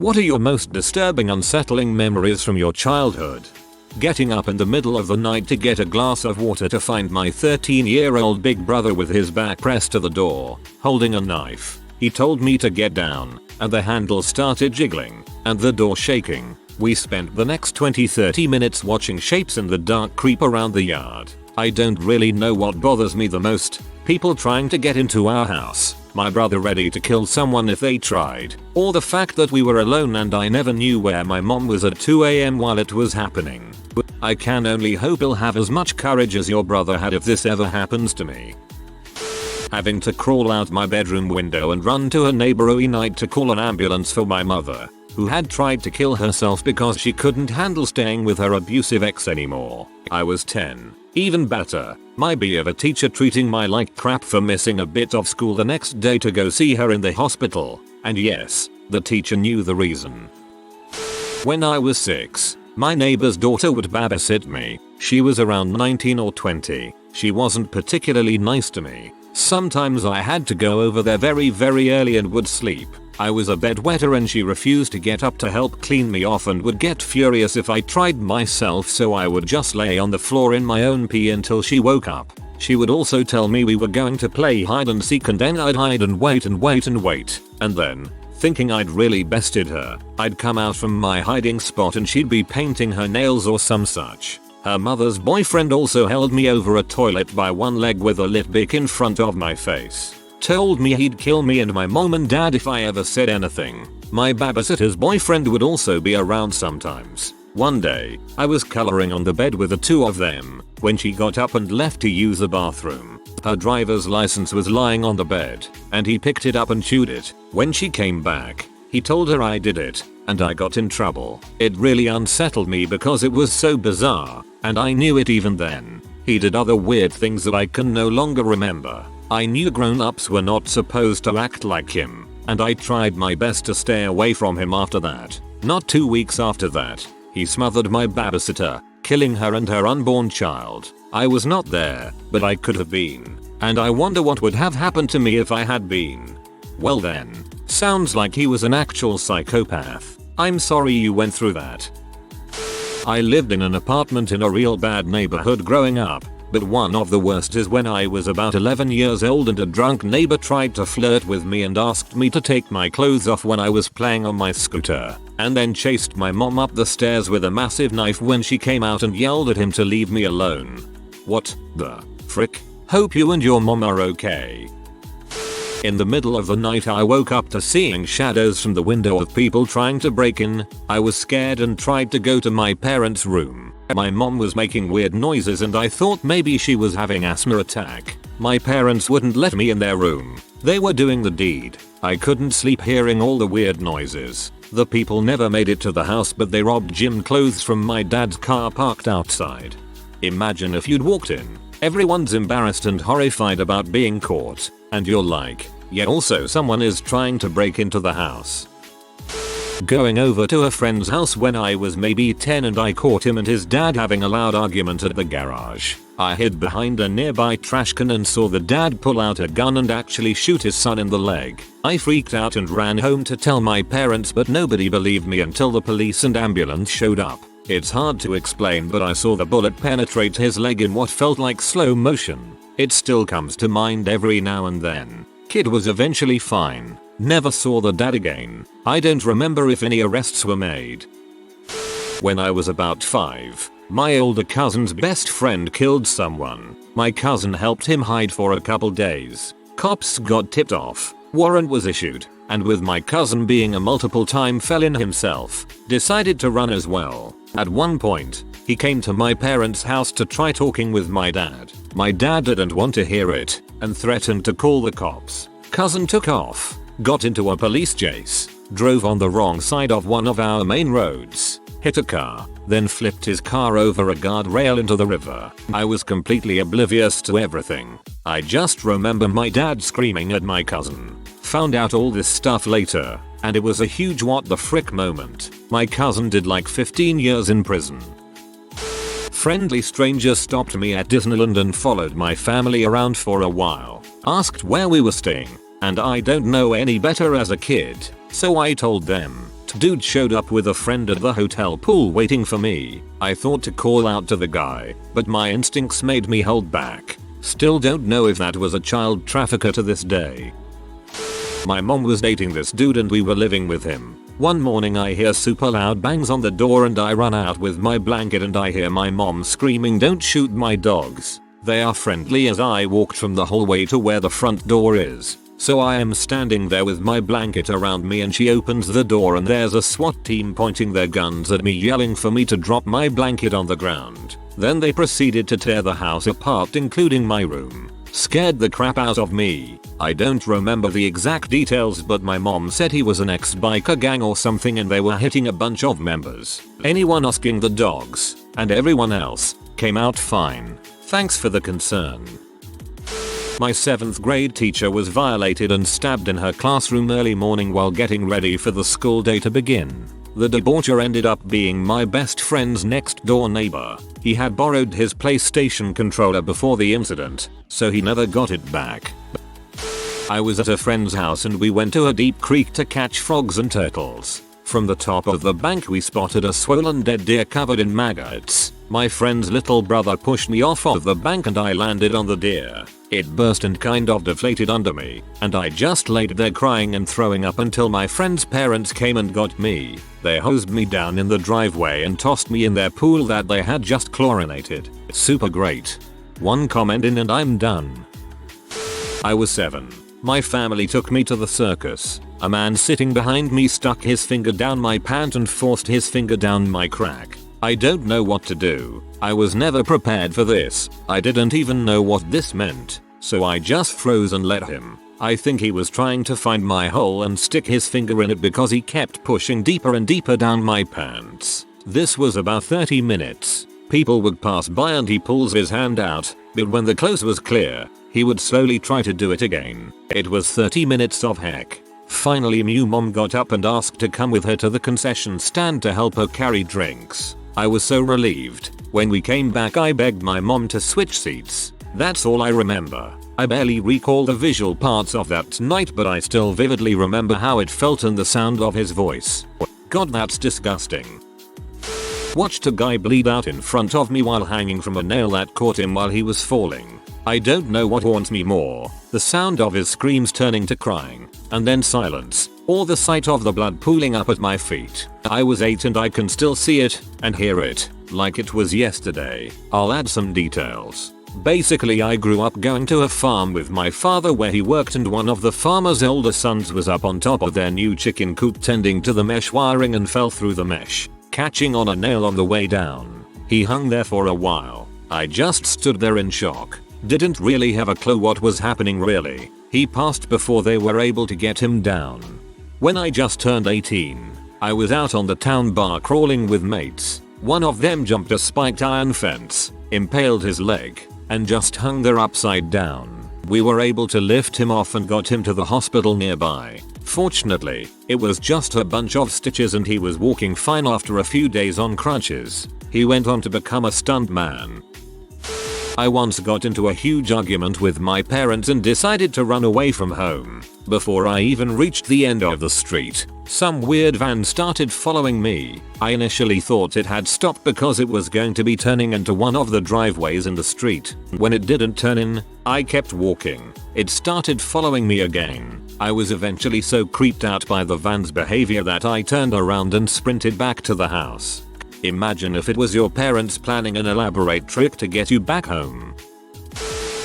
What are your most disturbing, unsettling memories from your childhood? Getting up in the middle of the night to get a glass of water to find my 13-year-old big brother with his back pressed to the door, holding a knife. He told me to get down, and the handle started jiggling, and the door shaking. We spent the next 20-30 minutes watching shapes in the dark creep around the yard. I don't really know what bothers me the most. People trying to get into our house, my brother ready to kill someone if they tried, or the fact that we were alone and I never knew where my mom was at 2 AM while it was happening. I can only hope he'll have as much courage as your brother had if this ever happens to me. Having to crawl out my bedroom window and run to a neighboring night to call an ambulance for my mother, who had tried to kill herself because she couldn't handle staying with her abusive ex anymore. I was 10. Even better, my BA teacher treating my like crap for missing a bit of school the next day to go see her in the hospital. And yes, the teacher knew the reason. When I was 6, my neighbor's daughter would babysit me. She was around 19 or 20. She wasn't particularly nice to me. Sometimes I had to go over there very early and would sleep. I was a bedwetter and she refused to get up to help clean me off and would get furious if I tried myself, so I would just lay on the floor in my own pee until she woke up. She would also tell me we were going to play hide and seek and then I'd hide and wait. And then, thinking I'd really bested her, I'd come out from my hiding spot and she'd be painting her nails or some such. Her mother's boyfriend also held me over a toilet by one leg with a lit bic in front of my face. Told me he'd kill me and my mom and dad if I ever said anything. My babysitter's boyfriend would also be around sometimes. One day, I was coloring on the bed with the two of them when she got up and left to use the bathroom. Her driver's license was lying on the bed, and he picked it up and chewed it. When she came back, he told her I did it, and I got in trouble. It really unsettled me because it was so bizarre, and I knew it even then. He did other weird things that I can no longer remember. I knew grown-ups were not supposed to act like him, and I tried my best to stay away from him after that. Not 2 weeks after that, he smothered my babysitter, killing her and her unborn child. I was not there, but I could have been, and I wonder what would have happened to me if I had been. Well then, sounds like he was an actual psychopath. I'm sorry you went through that. I lived in an apartment in a real bad neighborhood growing up. But one of the worst is when I was about 11 years old and a drunk neighbor tried to flirt with me and asked me to take my clothes off when I was playing on my scooter, and then chased my mom up the stairs with a massive knife when she came out and yelled at him to leave me alone. What the frick? Hope you and your mom are okay. In the middle of the night I woke up to seeing shadows from the window of people trying to break in. I was scared and tried to go to my parents' room. My mom was making weird noises and I thought maybe she was having asthma attack. My parents wouldn't let me in their room. They were doing the deed. I couldn't sleep hearing all the weird noises. The people never made it to the house, but they robbed gym clothes from my dad's car parked outside. Imagine if you'd walked in. Everyone's embarrassed and horrified about being caught, and you're like, yet also someone is trying to break into the house. Going over to a friend's house when I was maybe 10 and I caught him and his dad having a loud argument at the garage. I hid behind a nearby trash can and saw the dad pull out a gun and actually shoot his son in the leg. I freaked out and ran home to tell my parents, but nobody believed me until the police and ambulance showed up. It's hard to explain, but I saw the bullet penetrate his leg in what felt like slow motion. It still comes to mind every now and then. Kid was eventually fine. Never saw the dad again. I don't remember if any arrests were made. When I was about 5, my older cousin's best friend killed someone. My cousin helped him hide for a couple days. Cops got tipped off. Warrant was issued, and with my cousin being a multiple-time felon himself, decided to run as well. At one point, he came to my parents' house to try talking with my dad. My dad didn't want to hear it, and threatened to call the cops. Cousin took off, got into a police chase, drove on the wrong side of one of our main roads, hit a car, then flipped his car over a guardrail into the river. I was completely oblivious to everything. I just remember my dad screaming at my cousin. Found out all this stuff later, and it was a huge what the frick moment. My cousin did like 15 years in prison. Friendly stranger stopped me at Disneyland and followed my family around for a while. Asked where we were staying, and I don't know any better as a kid, so I told them. masked dude showed up with a friend at the hotel pool waiting for me. I thought to call out to the guy, but my instincts made me hold back. Still don't know if that was a child trafficker to this day. My mom was dating this dude and we were living with him. One morning I hear super loud bangs on the door and I run out with my blanket and I hear my mom screaming, "Don't shoot my dogs." They are friendly as I walked from the hallway to where the front door is. So I am standing there with my blanket around me and she opens the door and there's a SWAT team pointing their guns at me yelling for me to drop my blanket on the ground. Then they proceeded to tear the house apart including my room. Scared the crap out of me. I don't remember the exact details but my mom said he was an ex-biker gang or something and they were hitting a bunch of members. Anyone asking the dogs, and everyone else, came out fine. Thanks for the concern. My 7th grade teacher was violated and stabbed in her classroom early morning while getting ready for the school day to begin. The debaucher ended up being my best friend's next door neighbor. He had borrowed his PlayStation controller before the incident, so he never got it back. I was at a friend's house and we went to a deep creek to catch frogs and turtles. From the top of the bank we spotted a swollen dead deer covered in maggots. My friend's little brother pushed me off of the bank and I landed on the deer. It burst and kind of deflated under me, and I just laid there crying and throwing up until my friend's parents came and got me. They hosed me down in the driveway and tossed me in their pool that they had just chlorinated. Super great. One comment in and I'm done. I was 7. My family took me to the circus. A man sitting behind me stuck his finger down my pant and forced his finger down my crack. I don't know what to do. I was never prepared for this. I didn't even know what this meant. So I just froze and let him. I think he was trying to find my hole and stick his finger in it because he kept pushing deeper and deeper down my pants. This was about 30 minutes. People would pass by and he pulls his hand out, but when the close was clear, he would slowly try to do it again. It was 30 minutes of heck. Finally my mom got up and asked to come with her to the concession stand to help her carry drinks. I was so relieved. When we came back I begged my mom to switch seats. That's all I remember. I barely recall the visual parts of that night but I still vividly remember how it felt and the sound of his voice. God, that's disgusting. Watched a guy bleed out in front of me while hanging from a nail that caught him while he was falling. I don't know what haunts me more, the sound of his screams turning to crying, and then silence, or the sight of the blood pooling up at my feet. I was 8 and I can still see it, and hear it, like it was yesterday. I'll add some details. Basically I grew up going to a farm with my father where he worked and one of the farmer's older sons was up on top of their new chicken coop tending to the mesh wiring and fell through the mesh, catching on a nail on the way down. He hung there for a while. I just stood there in shock. Didn't really have a clue what was happening really. He passed before they were able to get him down. When I just turned 18, I was out on the town bar crawling with mates. One of them jumped a spiked iron fence, impaled his leg, and just hung there upside down. We were able to lift him off and got him to the hospital nearby. Fortunately, it was just a bunch of stitches and he was walking fine after a few days on crutches. He went on to become a stuntman. I once got into a huge argument with my parents and decided to run away from home. Before I even reached the end of the street, some weird van started following me. I initially thought it had stopped because it was going to be turning into one of the driveways in the street. When it didn't turn in, I kept walking. It started following me again. I was eventually so creeped out by the van's behavior that I turned around and sprinted back to the house. Imagine if it was your parents planning an elaborate trick to get you back home.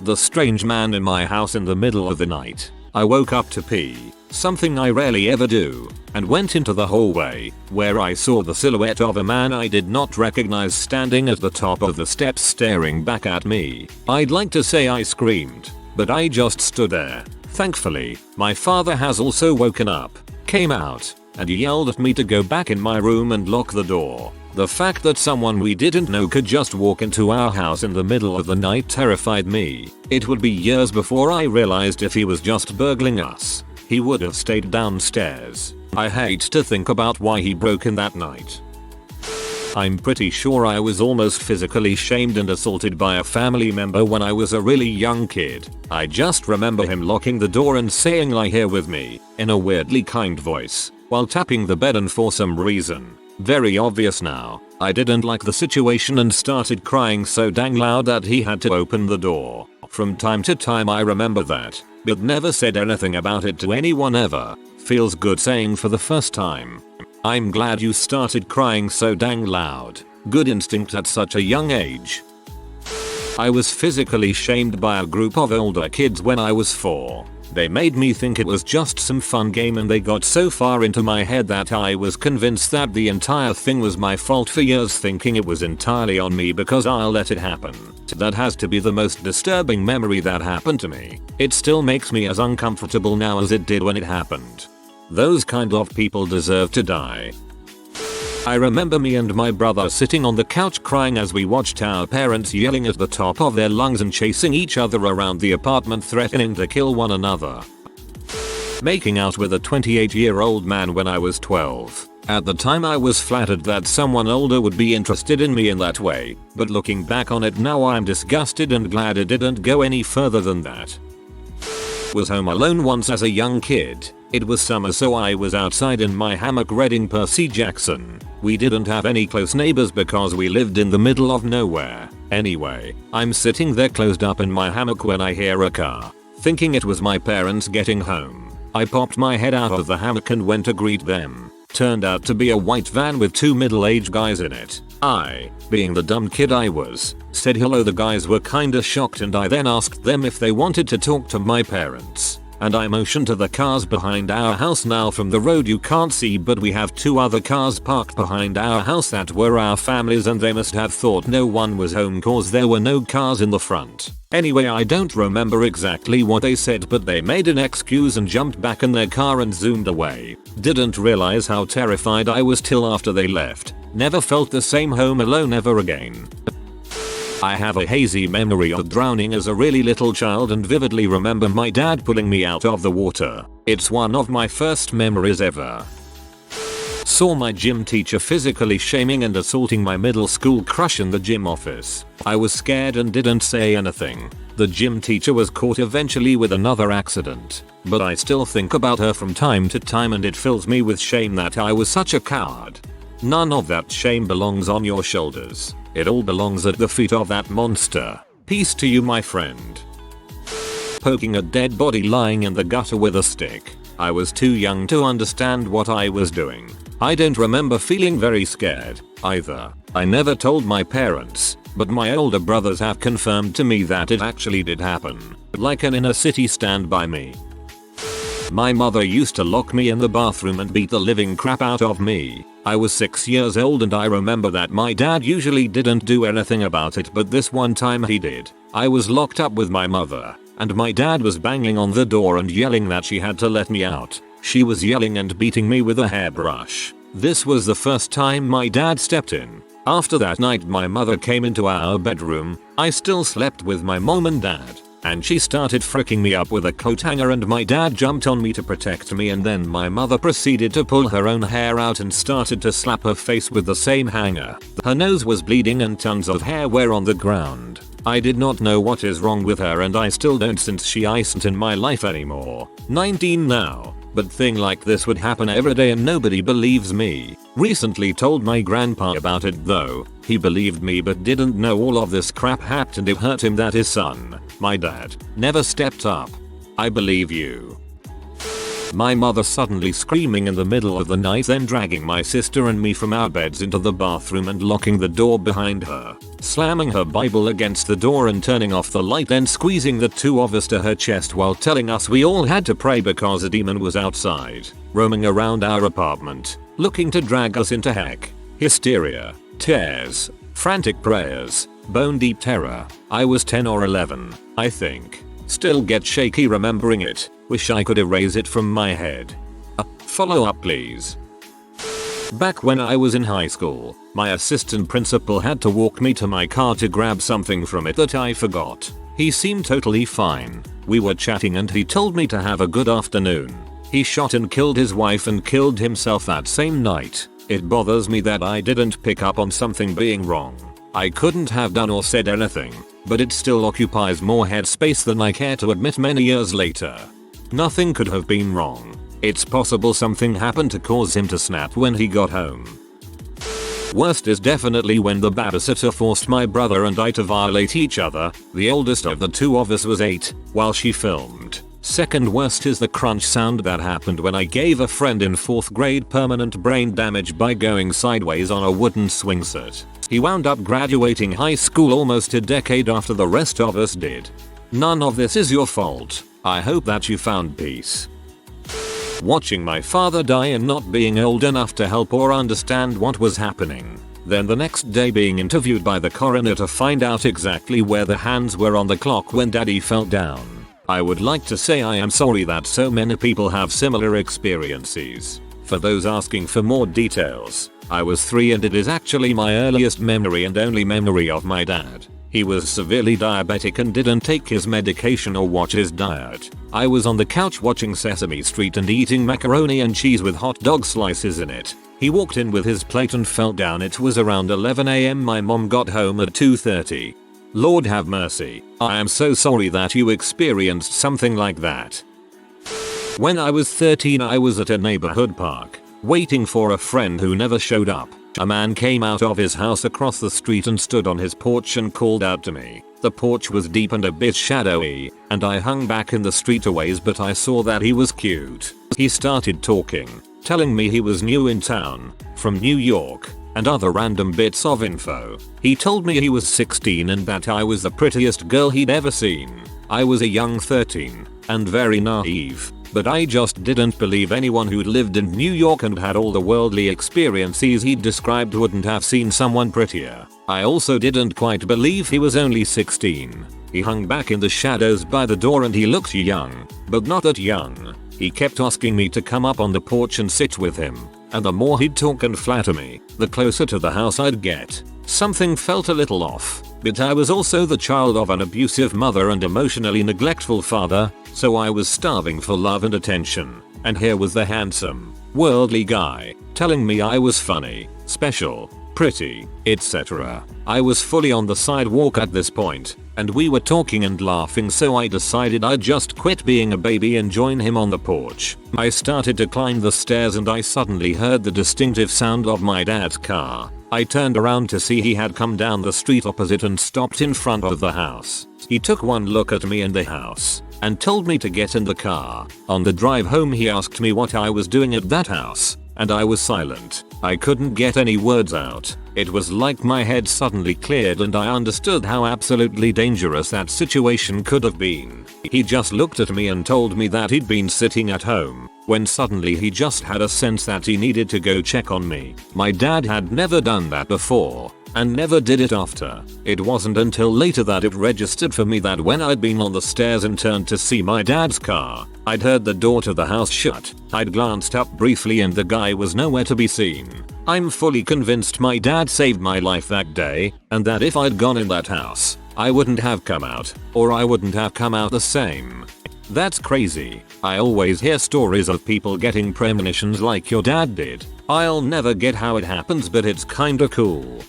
The strange man in my house in the middle of the night. I woke up to pee, something I rarely ever do, and went into the hallway, where I saw the silhouette of a man I did not recognize standing at the top of the steps staring back at me. I'd like to say I screamed, but I just stood there. Thankfully, my father has also woken up, came out, and yelled at me to go back in my room and lock the door. The fact that someone we didn't know could just walk into our house in the middle of the night terrified me. It would be years before I realized if he was just burgling us, he would have stayed downstairs. I hate to think about why he broke in that night. I'm pretty sure I was almost physically shamed and assaulted by a family member when I was a really young kid. I just remember him locking the door and saying "lie here with me" in a weirdly kind voice. while tapping the bed, and for some reason, very obvious now, I didn't like the situation and started crying so dang loud that he had to open the door. From time to time I remember that, but never said anything about it to anyone ever. Feels good saying for the first time. I'm glad you started crying so dang loud. Good instinct at such a young age. I was physically shamed by a group of older kids when I was 4. They made me think it was just some fun game, and they got so far into my head that I was convinced that the entire thing was my fault for years, thinking it was entirely on me because I'll let it happen. That has to be the most disturbing memory that happened to me. It still makes me as uncomfortable now as it did when it happened. Those kind of people deserve to die. I remember me and my brother sitting on the couch crying as we watched our parents yelling at the top of their lungs and chasing each other around the apartment, threatening to kill one another. Making out with a 28-year-old man when I was 12. At the time I was flattered that someone older would be interested in me in that way, but looking back on it now I'm disgusted and glad it didn't go any further than that. Was home alone once as a young kid. It was summer, so I was outside in my hammock reading Percy Jackson. We didn't have any close neighbors because we lived in the middle of nowhere. Anyway, I'm sitting there closed up in my hammock when I hear a car. Thinking it was my parents getting home, I popped my head out of the hammock and went to greet them. Turned out to be a white van with 2 middle-aged guys in it. I, being the dumb kid I was, said hello. The guys were kinda shocked, and I then asked them if they wanted to talk to my parents. And I motioned to the cars behind our house. Now from the road you can't see, but we have 2 other cars parked behind our house that were our families, and they must have thought no one was home cause there were no cars in the front. Anyway, I don't remember exactly what they said, but they made an excuse and jumped back in their car and zoomed away. Didn't realize how terrified I was till after they left. Never felt the same home alone ever again. I have a hazy memory of drowning as a really little child and vividly remember my dad pulling me out of the water. It's one of my first memories ever. Saw my gym teacher physically shaming and assaulting my middle school crush in the gym office. I was scared and didn't say anything. The gym teacher was caught eventually with another accident, but I still think about her from time to time and it fills me with shame that I was such a coward. None of that shame belongs on your shoulders. It all belongs at the feet of that monster. Peace to you, my friend. Poking a dead body lying in the gutter with a stick. I was too young to understand what I was doing. I don't remember feeling very scared either. I never told my parents, but my older brothers have confirmed to me that it actually did happen. Like an inner city stand by me. My mother used to lock me in the bathroom and beat the living crap out of me. I was 6 years old and I remember that my dad usually didn't do anything about it, but this one time he did. I was locked up with my mother, and my dad was banging on the door and yelling that she had to let me out. She was yelling and beating me with a hairbrush. This was the first time my dad stepped in. After that night my mother came into our bedroom. I still slept with my mom and dad. And she started fricking me up with a coat hanger and my dad jumped on me to protect me, and then my mother proceeded to pull her own hair out and started to slap her face with the same hanger. Her nose was bleeding and tons of hair were on the ground. I did not know what is wrong with her, and I still don't since she isn't in my life anymore. 19 now. But thing like this would happen every day and nobody believes me. Recently told my grandpa about it though. He believed me but didn't know all of this crap happened and it hurt him that his son, my dad, never stepped up. I believe you. My mother suddenly screaming in the middle of the night, then dragging my sister and me from our beds into the bathroom and locking the door behind her. Slamming her Bible against the door and turning off the light, then squeezing the 2 of us to her chest while telling us we all had to pray because a demon was outside, roaming around our apartment, looking to drag us into heck. Hysteria, tears, frantic prayers, bone deep terror. I was 10 or 11, I think. Still get shaky remembering it. Wish I could erase it from my head. Follow up please. Back when I was in high school, my assistant principal had to walk me to my car to grab something from it that I forgot. He seemed totally fine. We were chatting and he told me to have a good afternoon. He shot and killed his wife and killed himself that same night. It bothers me that I didn't pick up on something being wrong. I couldn't have done or said anything, but it still occupies more headspace than I care to admit many years later. Nothing could have been wrong. It's possible something happened to cause him to snap when he got home. Worst is definitely when the babysitter forced my brother and I to violate each other. The oldest of the two of us was 8 while she filmed. Second worst is the crunch sound that happened when I gave a friend in 4th grade permanent brain damage by going sideways on a wooden swing set. He wound up graduating high school almost a decade after the rest of us did. None of this is your fault. I hope that you found peace. Watching my father die and not being old enough to help or understand what was happening. Then the next day being interviewed by the coroner to find out exactly where the hands were on the clock when daddy fell down. I would like to say I am sorry that so many people have similar experiences. For those asking for more details, I was 3 and it is actually my earliest memory and only memory of my dad. He was severely diabetic and didn't take his medication or watch his diet. I was on the couch watching Sesame Street and eating macaroni and cheese with hot dog slices in it. He walked in with his plate and fell down. It was around 11 AM. My mom got home at 2:30. Lord have mercy. I am so sorry that you experienced something like that. When I was 13, I was at a neighborhood park, waiting for a friend who never showed up. A man came out of his house across the street and stood on his porch and called out to me. The porch was deep and a bit shadowy, and I hung back in the street a ways, but I saw that he was cute. He started talking, telling me he was new in town, from New York, and other random bits of info. He told me he was 16 and that I was the prettiest girl he'd ever seen. I was a young 13, and very naive. But I just didn't believe anyone who'd lived in New York and had all the worldly experiences he'd described wouldn't have seen someone prettier. I also didn't quite believe he was only 16. He hung back in the shadows by the door and he looked young, but not that young. He kept asking me to come up on the porch and sit with him, and the more he'd talk and flatter me, the closer to the house I'd get. Something felt a little off, but I was also the child of an abusive mother and emotionally neglectful father, so I was starving for love and attention. And here was the handsome, worldly guy, telling me I was funny, special, pretty, etc. I was fully on the sidewalk at this point, and we were talking and laughing, so I decided I'd just quit being a baby and join him on the porch. I started to climb the stairs and I suddenly heard the distinctive sound of my dad's car. I turned around to see he had come down the street opposite and stopped in front of the house. He took one look at me and the house, and told me to get in the car. On the drive home he asked me what I was doing at that house, and I was silent. I couldn't get any words out. It was like my head suddenly cleared and I understood how absolutely dangerous that situation could have been. He just looked at me and told me that he'd been sitting at home, when suddenly he just had a sense that he needed to go check on me. My dad had never done that before, and never did it after. It wasn't until later that it registered for me that when I'd been on the stairs and turned to see my dad's car, I'd heard the door to the house shut. I'd glanced up briefly and the guy was nowhere to be seen. I'm fully convinced my dad saved my life that day, and that if I'd gone in that house, I wouldn't have come out, or I wouldn't have come out the same. That's crazy. I always hear stories of people getting premonitions like your dad did. I'll never get how it happens, but it's kinda cool.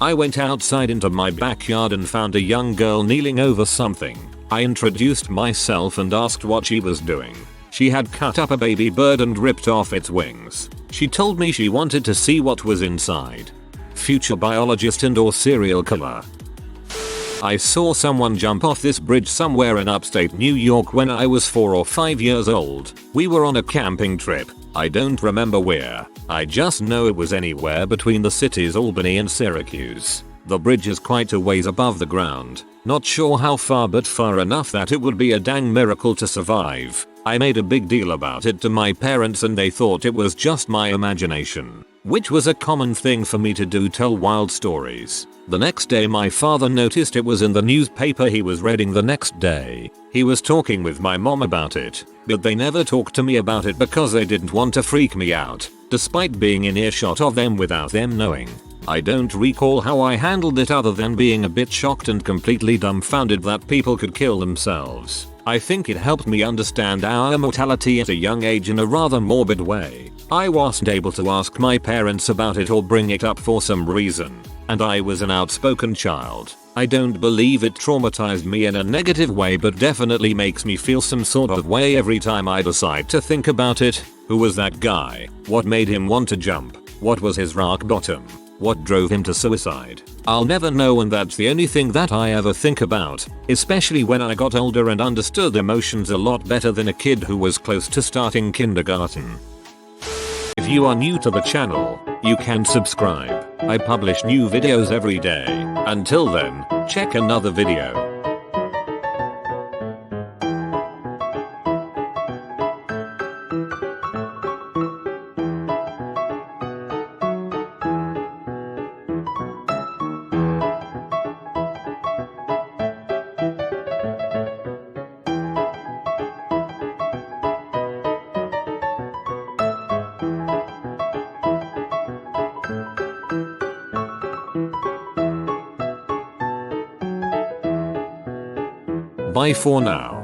I went outside into my backyard and found a young girl kneeling over something. I introduced myself and asked what she was doing. She had cut up a baby bird and ripped off its wings. She told me she wanted to see what was inside. Future biologist and or serial killer. I saw someone jump off this bridge somewhere in upstate New York when I was 4 or 5 years old. We were on a camping trip. I don't remember where. I just know it was anywhere between the cities Albany and Syracuse. The bridge is quite a ways above the ground. Not sure how far, but far enough that it would be a dang miracle to survive. I made a big deal about it to my parents and they thought it was just my imagination, which was a common thing for me to do, tell wild stories. The next day my father noticed it was in the newspaper he was reading the next day. He was talking with my mom about it, but they never talked to me about it because they didn't want to freak me out, despite being in earshot of them without them knowing. I don't recall how I handled it other than being a bit shocked and completely dumbfounded that people could kill themselves. I think it helped me understand our mortality at a young age in a rather morbid way. I wasn't able to ask my parents about it or bring it up for some reason, and I was an outspoken child. I don't believe it traumatized me in a negative way, but definitely makes me feel some sort of way every time I decide to think about it. Who was that guy? What made him want to jump? What was his rock bottom? What drove him to suicide? I'll never know, and that's the only thing that I ever think about, especially when I got older and understood emotions a lot better than a kid who was close to starting kindergarten. If you are new to the channel, you can subscribe. I publish new videos every day. Until then, check another video. Bye for now.